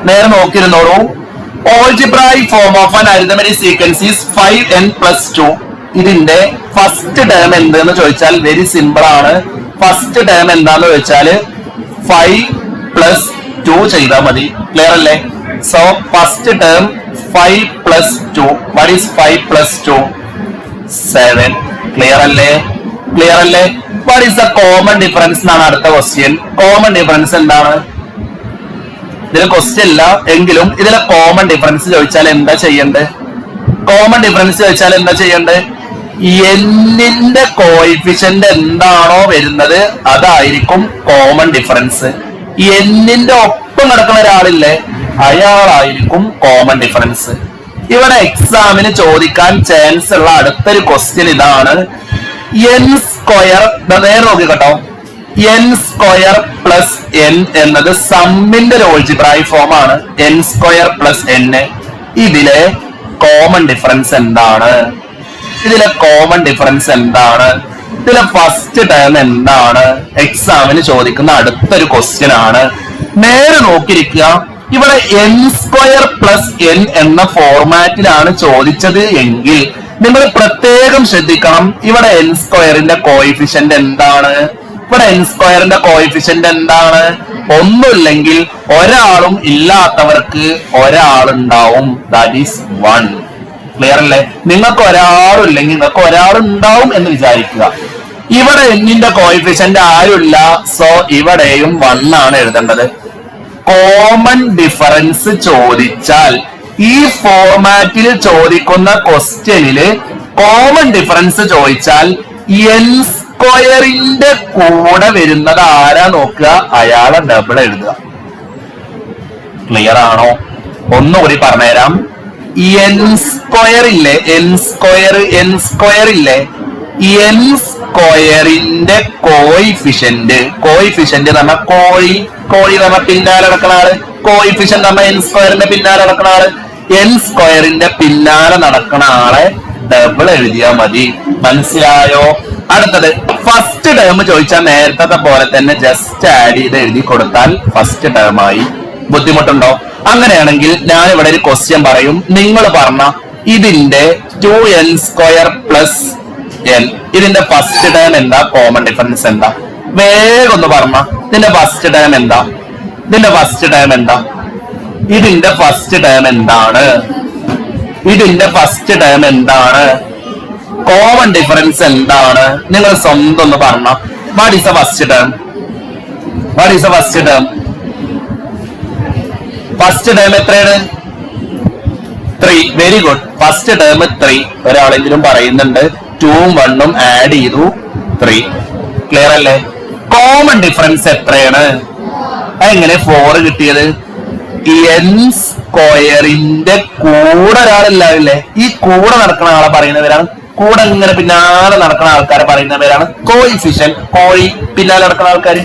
നേരെ നോക്കിയിരുന്നോളൂ. algebraic form of an arithmetic sequence is 5n plus 2. ഇതിന്റെ first term എന്തെന്ന് ചോദിച്ചാൽ വെരി സിമ്പിൾ ആണ്. ഫസ്റ്റ് ടേം എന്താന്ന് ചോദിച്ചാൽ 5 plus 2 ചെയ്താൽ മതി. ക്ലിയർ അല്ലേ? So first term 5 plus 2. what is 5 plus 2? 7. Clear അല്ലേ? ക്ലിയർ അല്ലേ? what is the common difference എന്നാണ് അടുത്ത ക്വസ്റ്റ്യൻ. കോമൺ ഡിഫറൻസ് എന്താണ്? ഇതിലെ ക്വസ്റ്റ്യൻ ഇല്ല എങ്കിലും ഇതിലെ കോമൺ ഡിഫറൻസ് ചോദിച്ചാൽ എന്താ ചെയ്യണ്ടേ? കോമൺ ഡിഫറൻസ് ചോദിച്ചാൽ എന്താ ചെയ്യണ്ടേ? എന്നിന്റെ കോയിഫിഷ്യന്റ് എന്താണോ വരുന്നത് അതായിരിക്കും കോമൺ ഡിഫറൻസ്. എന്നിന്റെ ഒപ്പം കിടക്കുന്ന ഒരാളില്ലേ, അയാളായിരിക്കും കോമൺ ഡിഫറൻസ്. ഇവിടെ എക്സാമിന് ചോദിക്കാൻ ചാൻസ് ഉള്ള അടുത്തൊരു ക്വസ്റ്റ്യൻ ഇതാണ്. എൻ സ്ക്വയർ, നേരെ നോക്കി കേട്ടോ, എൻ സ്ക്വയർ പ്ലസ് എൻ എന്നത് സമ്മിന്റെ ഒരു ഓൾജിബ്രായിക് ഫോം ആണ്. N square plus N. ഇതിലെ കോമൺ ഡിഫറൻസ് എന്താണ്? ഇതിലെ കോമൺ ഡിഫറൻസ് എന്താണ്? ഇതിലെ ഫസ്റ്റ് ടേം എന്താണ്? എക്സാമിന് ചോദിക്കുന്ന അടുത്തൊരു ക്വസ്റ്റ്യൻ ആണ്. നേരെ നോക്കിയിരിക്കുക. ഇവിടെ എൻ സ്ക്വയർ പ്ലസ് എൻ എന്ന ഫോർമാറ്റിലാണ് ചോദിച്ചത് എങ്കിൽ നിങ്ങൾ പ്രത്യേകം ശ്രദ്ധിക്കണം. ഇവിടെ എൻ സ്ക്വയറിന്റെ കോയിഫിഷ്യന്റ് എന്താണ്? ഇവിടെ എൻ സ്ക്വയറിന്റെ കോയിഫിഷ്യന്റ് എന്താണ്? ഒന്നുമില്ലെങ്കിൽ ഒരാളും ഇല്ലാത്തവർക്ക് ഒരാളുണ്ടാവും. That is 1. ക്ലിയർ അല്ലേ? നിങ്ങൾക്ക് ഒരാളില്ലെങ്കിൽ നിങ്ങൾക്ക് ഒരാളുണ്ടാവും എന്ന് വിചാരിക്കുക. ഇവിടെ എന്നിന്റെ കോയിഫിഷ്യന്റ് ആരുമില്ല. സോ ഇവിടെയും 1 ആണ് എഴുതേണ്ടത്. കോമൺ ഡിഫറൻസ് ചോദിച്ചാൽ ഈ ഫോർമാറ്റിൽ ചോദിക്കുന്ന ക്വസ്റ്റ്യനില് കോമൺ ഡിഫറൻസ് ചോദിച്ചാൽ എൻ സ്ക്വയറിന്റെ കൂടെ വരുന്നത് ആരാ നോക്കുക, അയാളെ ഡബിൾ എഴുതുക. ക്ലിയർ ആണോ? ഒന്നുകൂടി പറഞ്ഞുതരാം. എൻ സ്ക്വയർ ഇല്ലേ, എൻ സ്ക്വയർ ഇല്ലേ, എൻ സ്ക്വയറിന്റെ കോയിഫിഷ്യന്റ് നമ്മ കോഴി നമ്മ പിന്നാലെ നടക്കുന്ന ആള്, കോയിഫിഷ്യന്റ് നമ്മ എൻ സ്ക്വയറിന്റെ പിന്നാലെ നടക്കുന്ന ആള്, എൻ സ്ക്വയറിന്റെ പിന്നാലെ നടക്കുന്ന ആളെ ഡബിൾ എഴുതിയാൽ മതി. മനസ്സിലായോ? അടുത്തത് ഫസ്റ്റ് ടേം ചോദിച്ചാൽ നേരത്തെ പോലെ തന്നെ ജസ്റ്റ് ആഡ് ചെയ്ത് എഴുതി കൊടുത്താൽ ഫസ്റ്റ് ടേം ആയി. ബുദ്ധിമുട്ടുണ്ടോ? അങ്ങനെയാണെങ്കിൽ ഞാൻ ഇവിടെ ഒരു ക്വസ്റ്റ്യൻ പറയും. നിങ്ങൾ പറഞ്ഞ ഇതിന്റെ 2n സ്ക്വയർ പ്ലസ് n, ഇതിന്റെ ഫസ്റ്റ് ടേം എന്താ? കോമൺ ഡിഫറൻസ് എന്താ? വേഗം ഒന്ന് പറഞ്ഞ. ഇതിന്റെ ഫസ്റ്റ് ടേം എന്താ? ഇതിന്റെ ഫസ്റ്റ് ടേം എന്താ? ഇതിന്റെ ഫസ്റ്റ് ടേം എന്താണ്? ഇതിന്റെ ഫസ്റ്റ് ടേം എന്താണ്? കോമൺ ഡിഫറൻസ് എന്താണ്? നിങ്ങൾ സ്വന്തം ഒന്ന് പറഞ്ഞ. What is the first term? What is the first term? First term എത്രയാണ്? 3. Very good. First term 3. ഒരാളെങ്കിലും പറയുന്നുണ്ട് 2ഉം 1ഉം ആഡ് ചെയ്തു 3. ക്ലിയർ അല്ലേ? കോമൺ ഡിഫറൻസ് എത്രയാണ്? അതെങ്ങനെ 4 കിട്ടിയത്? എൻ സ്ക്വയറിന്റെ കൂടെ ഒരാളില്ലാവില്ലേ, ഈ കൂടെ നടക്കുന്ന ആളെ പറയുന്നവരാണ്, കൂടെ ഇങ്ങനെ പിന്നാലെ നടക്കുന്ന ആൾക്കാരെ പറയുന്നവരാണ് കോയിഫിഷ്യന്റ്. കോഴി പിന്നാലെ നടക്കുന്ന ആൾക്കാർ.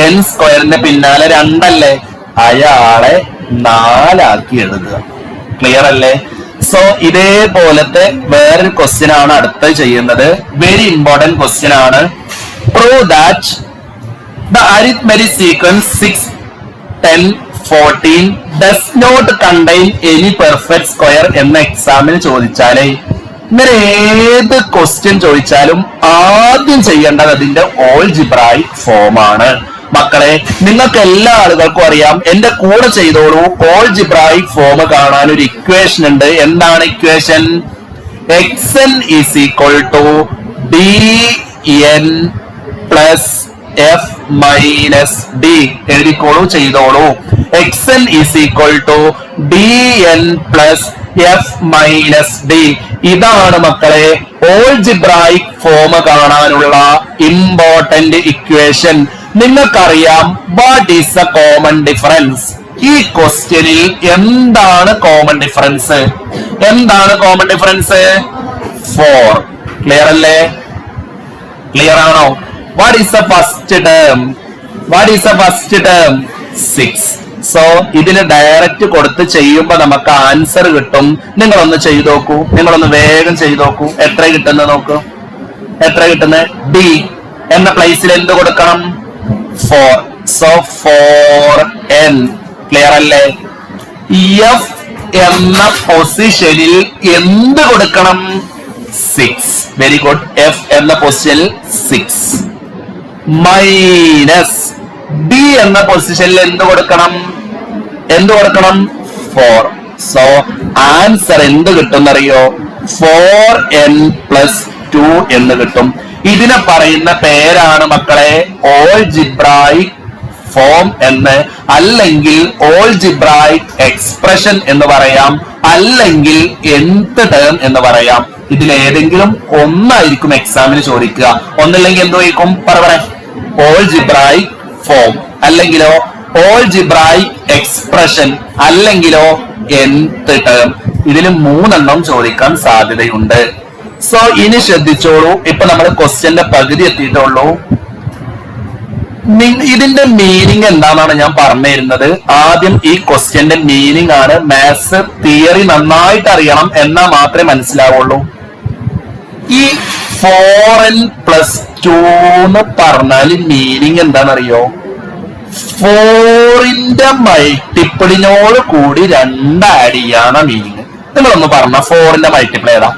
എൻ സ്ക്വയറിന്റെ പിന്നാലെ 2 അല്ലേ, അയാളെ 4 ആക്കി എഴുതുക. ക്ലിയർ അല്ലേ? സോ ഇതേപോലത്തെ വേറൊരു ക്വസ്റ്റ്യൻ ആണ് അടുത്ത് ചെയ്യുന്നത്. വെരി ഇമ്പോർട്ടന്റ് ക്വസ്റ്റ്യൻ ആണ്. Prove that the arithmetic sequence 6, 10, 14 does not contain any perfect square എന്ന എക്സാമിന് ചോദിച്ചാലേ, ഇങ്ങനെ ഏത് ക്വസ്റ്റ്യൻ ചോദിച്ചാലും ആദ്യം ചെയ്യേണ്ടത് അതിന്റെ ഓൾജിബ്രായിക് ഫോം ആണ്. മക്കളെ, നിങ്ങൾക്ക് എല്ലാ ആളുകൾക്കും അറിയാം. എന്റെ കൂടെ ചെയ്തോളൂ. ഓൾജിബ്രായിക് ഫോം കാണാൻ ഒരു ഇക്വേഷൻ ഉണ്ട്. എന്താണ് equation? xn is equal to dn plus f minus d. എഴുതിക്കോളൂ, ചെയ്തോളൂ. xn is equal to dn plus f minus d. ഇതാണ് മക്കളെ ഓൾജിബ്രായിക് ഫോം കാണാനുള്ള ഇമ്പോർട്ടന്റ് ഇക്വേഷൻ. നിങ്ങൾക്കറിയാം what is the common difference. ഈ ക്വസ്റ്റ്യനിൽ എന്താണ് കോമൺ ഡിഫറൻസ്? എന്താണ് കോമൺ ഡിഫറൻസ്? 4. ക്ലിയർ അല്ലേ? ക്ലിയർ ആണോ? What is the first term? What is the first term? 6. So ഇതിന് ഡയറക്റ്റ് കൊടുത്ത് ചെയ്യുമ്പോ നമുക്ക് ആൻസർ കിട്ടും. നിങ്ങളൊന്ന് ചെയ്തു നോക്കൂ. നിങ്ങളൊന്ന് വേഗം ചെയ്തു നോക്കൂ. എത്ര കിട്ടുന്നത് നോക്കൂ. എത്ര കിട്ടുന്നത്? D എന്ന പ്ലേസിൽ എന്ത് കൊടുക്കണം? 4. So 4n. ക്ലിയർ അല്ലേ? എഫ് എന്ന പൊസിഷനിൽ എന്ത് കൊടുക്കണം? 6. Very good. എഫ് എന്ന പൊസിഷനിൽ 6 മൈനസ് ബി എന്ന പൊസിഷനിൽ എന്ത് കൊടുക്കണം? 4. സോ ആൻസർ എന്ത് കിട്ടും അറിയോ? 4n+2 എന്ന് കിട്ടും. ഇതിനെ പറയുന്ന പേരാണ് മക്കളെ ഓൾജിബ്രായിക് ഫോം എന്ന്, അല്ലെങ്കിൽ ഓൾജിബ്രായിക് എക്സ്പ്രഷൻ എന്ന് പറയാം, അല്ലെങ്കിൽ nth ടേം എന്ന് പറയാം. ഇതിലേതെങ്കിലും ഒന്നായിരിക്കും എക്സാമിന് ചോദിക്കുക. ഒന്നില്ലെങ്കിൽ എന്ത് ചോദിക്കും? പറയാം ഓൾജിബ്രായിക് ഫോം, അല്ലെങ്കിലോ ഓൾജിബ്രായിക് എക്സ്പ്രഷൻ, അല്ലെങ്കിലോ nth ടേം. ഇതിൽ 3 ചോദിക്കാൻ സാധ്യതയുണ്ട്. സോ ഇനി ശ്രദ്ധിച്ചോളൂ. ഇപ്പൊ നമ്മൾ ക്വസ്റ്റ്യന്റെ പകുതി എത്തിയിട്ടുള്ളൂ. ഇതിന്റെ മീനിങ് എന്താണെന്നാണ് ഞാൻ പറഞ്ഞു തരുന്നത്. ആദ്യം ഈ ക്വസ്റ്റ്യന്റെ മീനിങ് ആണ്. മാത്സ് തിയറി നന്നായിട്ട് അറിയണം എന്നാൽ മാത്രമേ മനസ്സിലാവുള്ളൂ. ഈ 4n+2 എന്ന് പറഞ്ഞാൽ മീനിങ് എന്താണെന്നറിയോ? 4ന്റെ മൾട്ടിപ്പിളിനോട് കൂടി 2 ആഡ് ചെയ്യാണ് മീനിങ്. നിങ്ങളൊന്ന് പറഞ്ഞ 4ന്റെ മൾട്ടിപ്പിൾ ഏതാ?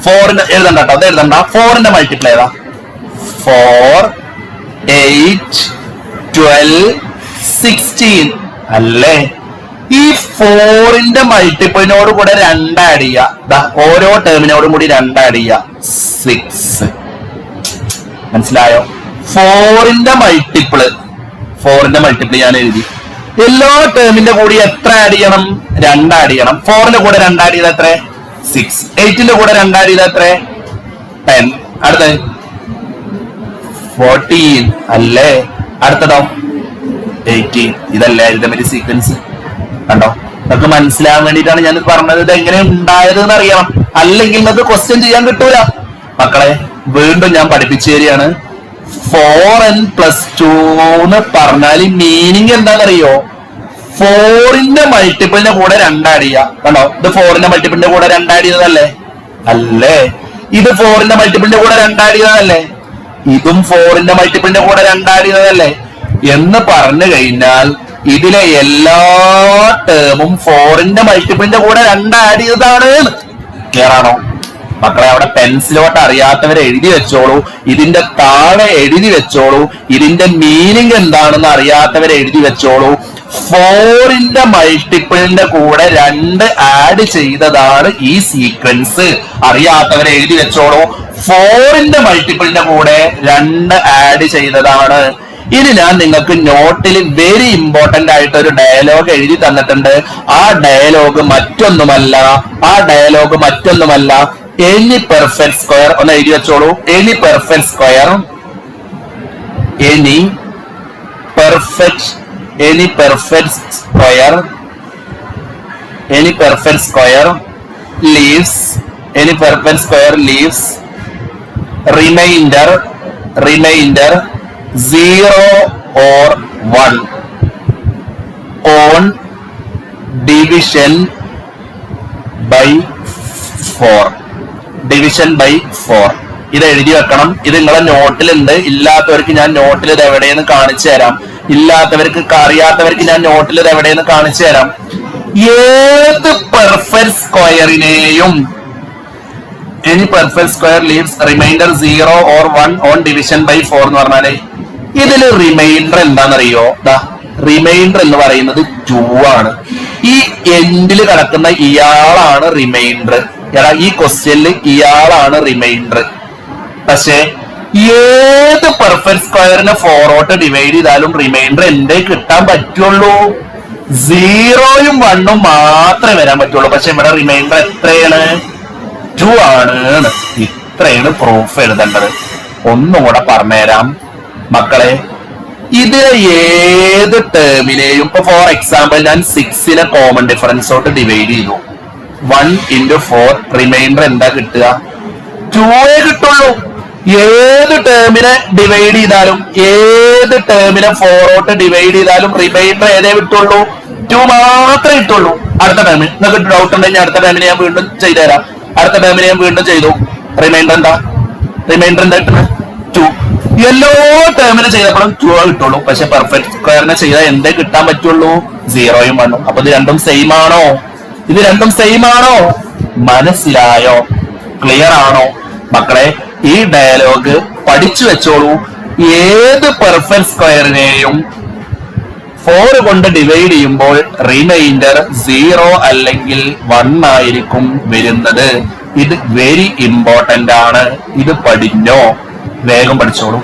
4 എഴുതണ്ട കേട്ടോ, അത് എഴുതണ്ട. 4ന്റെ മൾട്ടിപ്പിൾ ഏതാ? 4, 8, 12, 16 അല്ലേ? ഈ 4ന്റെ മൾട്ടിപ്പിളിനോട് കൂടെ 2 ആഡ് ചെയ്യുക. ഓരോ ടേമിനോടും കൂടി 2 ആഡ് ചെയ്യുക. 6. മനസ്സിലായോ? 4ന്റെ മൾട്ടിപ്പിള് ഞാൻ എഴുതി. എല്ലാ ടേമിന്റെ കൂടി എത്ര ആഡ് ചെയ്യണം? 2 ആഡ് ചെയ്യണം. 4ന്റെ കൂടെ 2 ആഡ് ചെയ്ത എത്ര? 6. 8ന്റെ കൂടെ 2 ആഡ് ചെയ്ത എത്ര? 10. അടുത്തത് 14 അല്ലേ? അടുത്തതോ 18. ഇതല്ലേ അരിതമെറ്റിക് സീക്വൻസ്? കണ്ടോ? നമുക്ക് മനസ്സിലാകാൻ വേണ്ടിയിട്ടാണ് ഞാൻ പറഞ്ഞത്. ഇത് എങ്ങനെ ഉണ്ടായത് എന്ന് അറിയണം, അല്ലെങ്കിൽ നമുക്ക് ക്വസ്റ്റ്യൻ ചെയ്യാൻ കിട്ടൂല. മക്കളെ വീണ്ടും ഞാൻ പഠിപ്പിച്ചു തരികയാണ്. 4n+2 എന്ന് പറഞ്ഞാൽ മീനിങ് എന്താണെന്നറിയോ? 4ന്റെ മൾട്ടിപ്പിളിന്റെ കൂടെ 2 ആഡ് ചെയ്യുക. കണ്ടോ? ഇത് 4ന്റെ മൾട്ടിപ്പിളിന്റെ കൂടെ 2 ആഡ് ചെയ്തതല്ലേ? അല്ലേ? ഇത് 4ന്റെ മൾട്ടിപ്പിളിന്റെ കൂടെ 2 ആഡ് ചെയ്തതല്ലേ? ഇതും 4ന്റെ മൾട്ടിപ്പിളിന്റെ കൂടെ 2 ആഡ് ചെയ്തതല്ലേ? എന്ന് പറഞ്ഞു കഴിഞ്ഞാൽ ഇതിലെ എല്ലാ ടേമും 4ന്റെ മൾട്ടിപ്പിളിന്റെ കൂടെ 2 ആഡ് ചെയ്തതാണ്. ക്ലിയർ ആണോ മക്കളെ? അവിടെ പെൻസിലോട്ട് അറിയാത്തവരെ എഴുതി വെച്ചോളൂ. ഇതിന്റെ താഴെ എഴുതി വെച്ചോളൂ. ഇതിന്റെ മീനിങ് എന്താണെന്ന് അറിയാത്തവരെ എഴുതി വെച്ചോളൂ. 4ന്റെ മൾട്ടിപ്പിളിന്റെ കൂടെ 2 ആഡ് ചെയ്തതാണ് ഈ സീക്വൻസ്. അറിയാത്തവരെ എഴുതി വെച്ചോളൂ. 4ന്റെ മൾട്ടിപ്പിളിന്റെ കൂടെ 2 ആഡ് ചെയ്തതാണ്. ഇനി ഞാൻ നിങ്ങൾക്ക് നോട്ടിൽ വെരി ഇമ്പോർട്ടന്റ് ആയിട്ട് ഒരു ഡയലോഗ് എഴുതി തന്നിട്ടുണ്ട്. ആ ഡയലോഗ് മറ്റൊന്നുമല്ല എനി പെർഫെക്റ്റ് സ്ക്വയർ. ഒന്ന് എഴുതി വെച്ചോളൂ. Any perfect square leaves remainder 0 or 1 on division by 4. ഇത് എഴുതി വെക്കണം. ഇത് നിങ്ങളെ നോട്ടിലുണ്ട്. ഇല്ലാത്തവർക്ക് ഞാൻ നോട്ടിൽ ഇത് എവിടെയെന്ന് കാണിച്ചു തരാം. അറിയാത്തവർക്ക് ഞാൻ നോട്ടിൽ ഇത് എവിടെയെന്ന് കാണിച്ചു തരാം. ഏത് perfect സ്ക്വയറിനെയും any perfect square leaves remainder 0 or 1 on division by 4 എന്ന് പറഞ്ഞാല് ഇതില് റിമൈൻഡർ എന്താണെന്നറിയോ? റിമൈൻഡർ എന്ന് പറയുന്നത് 2 ആണ്. ഈ എൻഡിൽ കിടക്കുന്ന ഇയാളാണ് റിമൈൻഡർ. ഈ ക്വസ്റ്റ്യനിൽ ഇയാളാണ് റിമൈൻഡർ. പക്ഷെ ഏത് പെർഫെക്റ്റ് സ്ക്വയറിനെ 4 ഡിവൈഡ് ചെയ്താലും റിമൈൻഡർ എന്തേ കിട്ടാൻ പറ്റുള്ളൂ? 0ഉം 1ഉം മാത്രമേ വരാൻ പറ്റുള്ളൂ. പക്ഷെ ഇവിടെ റിമൈൻഡർ എത്രയാണ്? 2 ആണ്. ഇത്രയാണ് പ്രൂഫ് എഴുതേണ്ടത്. ഒന്നും കൂടെ പറഞ്ഞുതരാം മക്കളെ. ഇതിലെ ഏത് ടേമിനെയും ഇപ്പൊ ഫോർ എക്സാമ്പിൾ ഞാൻ 6നെ കോമൺ ഡിഫറൻസോട്ട് ഡിവൈഡ് ചെയ്തു. 1 × 4 റിമൈൻഡർ എന്താ കിട്ടുക? 2 കിട്ടുള്ളൂ. ഏത് ടേമിനെ ഡിവൈഡ് ചെയ്താലും, ഏത് ടേമിനെ 4 ഡിവൈഡ് ചെയ്താലും റിമൈൻഡർ ഏതേ കിട്ടുള്ളൂ? 2 മാത്രമേ കിട്ടുള്ളൂ. അടുത്ത ടേമിന് നിങ്ങൾക്ക് ഡൗട്ട് ഉണ്ടെങ്കിൽ അടുത്ത ടേമിനെ ഞാൻ വീണ്ടും ചെയ്തുതരാം. അടുത്ത ടേമിനെ ഞാൻ വീണ്ടും ചെയ്തു. റിമൈൻഡർ എന്താ കിട്ടുന്നത്? 2. യെല്ലോ ടേമിന് ചെയ്തപ്പോഴും 2 കിട്ടുള്ളൂ. പക്ഷെ പെർഫെക്റ്റ് സ്ക്വയറിനെ ചെയ്താൽ എന്തേ കിട്ടാൻ പറ്റുള്ളൂ? 0യും 1ഉം. അപ്പൊ ഇത് രണ്ടും സെയിം ആണോ? ഇത് രണ്ടും സെയിം ആണോ? മനസ്സിലായോ? ക്ലിയർ ആണോ മക്കളെ? ഈ ഡയലോഗ് പഠിച്ചു വെച്ചോളൂ. ഏത് പെർഫെക്റ്റ് സ്ക്വയറിനെയും 4 കൊണ്ട് ഡിവൈഡ് ചെയ്യുമ്പോൾ റിമൈൻഡർ 0 അല്ലെങ്കിൽ 1 ആയിരിക്കും വരുന്നത്. ഇത് വെരി ഇമ്പോർട്ടന്റ് ആണ്. ഇത് പഠിഞ്ഞോ? വേഗം പഠിച്ചോളൂ.